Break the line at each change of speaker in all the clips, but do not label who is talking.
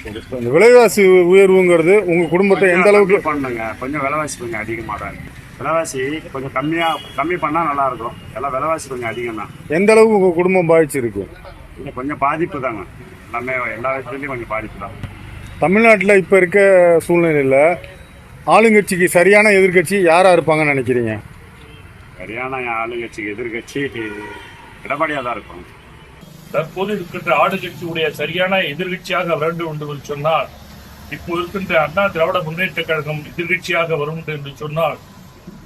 இந்த விலைவாசி உயர்வுங்கிறது உங்க குடும்பத்தை எந்த அளவுக்கு
பண்ணுங்க? கொஞ்சம் விலைவாசி கொஞ்சம் அதிகமாக தான் இருக்கு. விலைவாசி கொஞ்சம் கம்மி பண்ணால் நல்லா இருக்கும். எல்லாம் விலைவாசி கொஞ்சம் அதிகம் தான்.
எந்த அளவுக்கு உங்க குடும்பம் பாதிச்சிருக்கு?
கொஞ்சம் பாதிப்பு தாங்க. எல்லாமே எல்லா விதத்துலையும் கொஞ்சம் பாதிப்பு தான்.
தமிழ்நாட்டில் இப்போ இருக்க சூழ்நிலையில் ஆளுங்கட்சிக்கு சரியான எதிர்க்கட்சி யாராக இருப்பாங்கன்னு நினைக்கிறீங்க?
சரியான ஆளுங்கட்சிக்கு எதிர்கட்சி எடப்பாடியாக தான் இருக்கும்.
தற்போது இருக்கின்ற ஆளுங்கட்சியுடைய சரியான எதிர்கட்சியாக வேண்டும் என்று சொன்னால், இப்போ இருக்கின்ற அண்ணா திராவிட முன்னேற்ற கழகம் எதிர்கட்சியாக வரும் என்று சொன்னால்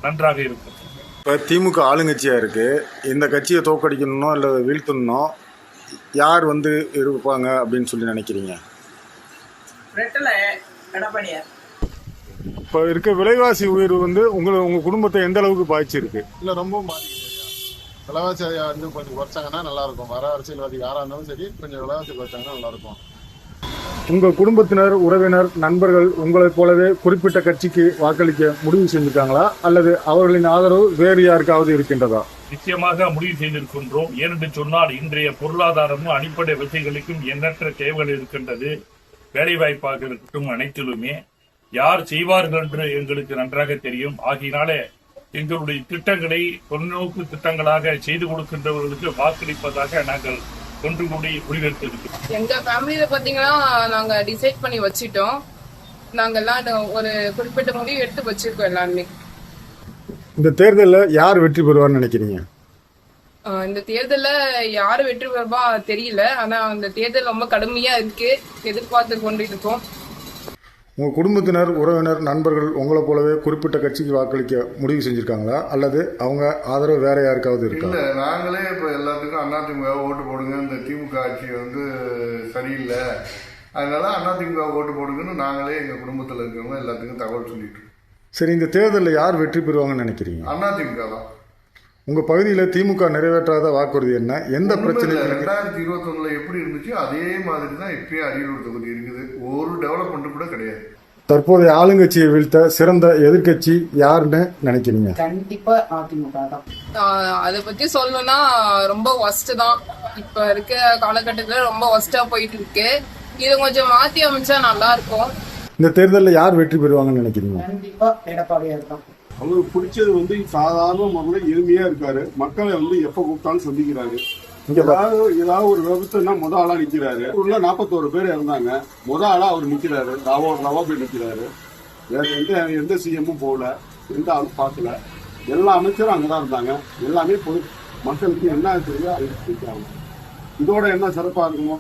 நன்றாக இருக்கும்.
இப்போ திமுக ஆளுங்கட்சியாக இருக்குது. இந்த கட்சியை தோற்கடிக்கணும்னோ இல்லை வீழ்த்தணும்னோ யார் இருப்பாங்க அப்படின்னு சொல்லி நினைக்கிறீங்க? இப்போ இருக்க விலைவாசி உயர்வு உங்கள் குடும்பத்தை எந்த அளவுக்கு பாதிச்சிருக்கு?
இல்லை, ரொம்பவும் பாதிக்குது. விலைவாசி கொஞ்சம் குறைச்சாங்கன்னா நல்லாயிருக்கும். வர அரசியல்வாதி யாராக இருந்தாலும் சரி, கொஞ்சம் விலைவாசி குறைச்சாங்கன்னா நல்லாயிருக்கும்.
உங்கள் குடும்பத்தினர், உறவினர், நண்பர்கள் உங்களைப் போலவே குறிப்பிட்ட கட்சிக்கு வாக்களிக்க முடிவு செஞ்சுட்டாங்களா அல்லது அவர்களின் ஆதரவு வேறு யாருக்காவது இருக்கின்றதா?
நிச்சயமாக முடிவு செய்திருக்கின்றோம். ஏனென்று சொன்னால், இன்றைய பொருளாதாரமும் அடிப்படை வசதிகளுக்கும் எண்ணற்ற தேவைகள் இருக்கின்றது. வேலைவாய்ப்பாக இருக்கட்டும், அனைத்திலுமே யார் செய்வார்கள் என்று எங்களுக்கு நன்றாக தெரியும். ஆகினாலே எங்களுடைய திட்டங்களை தொலைநோக்கு திட்டங்களாக செய்து கொடுக்கின்றவர்களுக்கு வாக்களிப்பதாக நாங்கள் ஒன்று கூடி முடிவெடுத்திருக்கிறோம்.
எங்க ஃபேமிலியில பாத்தீங்கன்னா நாங்க டிசைட் பண்ணி வச்சிட்டோம். நாங்கெல்லாம் ஒரு குறிப்பிட்ட முடிவு எடுத்து வச்சிருக்கோம் எல்லாருமே.
இந்த தேர்தலில் யார் வெற்றி பெறுவார்னு நினைக்கிறீங்க?
இந்த தேர்தல்ல யாரு வெற்றி பெறுவா தெரியல. ஆனா இந்த தேர்தல் ரொம்ப கடுமையா இருக்கு. எதிர்பார்த்து கொண்டு இருக்கோம்.
உங்கள் குடும்பத்தினர், உறவினர், நண்பர்கள் உங்களை போலவே குறிப்பிட்ட கட்சிக்கு வாக்களிக்க முடிவு செஞ்சுருக்காங்களா அல்லது அவங்க ஆதரவு வேற யாருக்காவது இருக்கா?
இல்லை, நாங்களே இப்போ எல்லாத்துக்கும் அதிமுக ஓட்டு போடுங்க, இந்த திமுக ஆட்சி சரியில்லை, அதனால அதிமுக ஓட்டு போடுங்கன்னு நாங்களே எங்கள் குடும்பத்தில் இருக்கிறவங்க எல்லாத்துக்கும் தகவல் சொல்லிட்டு.
சரி, இந்த தேர்தலில் யார் வெற்றி பெறுவாங்கன்னு நினைக்கிறீங்க?
அதிமுக தான்.
உங்கள் பகுதியில் திமுக நிறைவேற்றாத வாக்குறுதி என்ன? எந்த பிரச்சனை?
2021 எப்படி இருந்துச்சு அதே மாதிரி தான் இப்பயும் அரியலூர் தொகுதி இருக்குது. ஒரு டெவலப்மெண்ட் கூட கிடையாது.
தற்போதைய ஆளுங்கட்சியை வீழ்த்த சிறந்த எதிர்க்கட்சி யாருன்னு நினைக்கிறீங்க?
கண்டிப்பா அதிமுக தான்.
அதை பத்தி சொல்லணும்னா ரொம்ப ஒஸ்ட் தான். இப்ப இருக்க காலகட்டத்துல ரொம்ப ஒஸ்டா போயிட்டு இருக்கு. இது கொஞ்சம் மாத்தி அமைச்சா நல்லா இருக்கும்.
இந்த தேர்தலில் யார் வெற்றி பெறுவாங்கன்னு நினைக்கிறீங்க?
கண்டிப்பா எடப்பாடியார் தான்.
அவருக்கு பிடிச்சது சாதாரண முறையில் எளிமையா இருக்காரு. மக்களை எப்ப கூப்பிட்டாலும் சந்திக்கிறாரு. ஏதாவது ஒரு விபத்துனா ஆளா நிக்கிறாரு. உள்ள 41 பேர் இருந்தாங்க. ஆளா அவர் நிக்கிறாரு. ரவா போய் நிக்கிறாரு. வேற எந்த சிஎம்மும் போகல, எந்த ஆளும் பார்க்கல. எல்லா அமைச்சரும் அங்கதான் இருந்தாங்க. எல்லாமே மக்களுக்கு என்ன தெரியுதோ அதை செஞ்சாங்க. இதோட என்ன சிறப்பா இருக்குமோ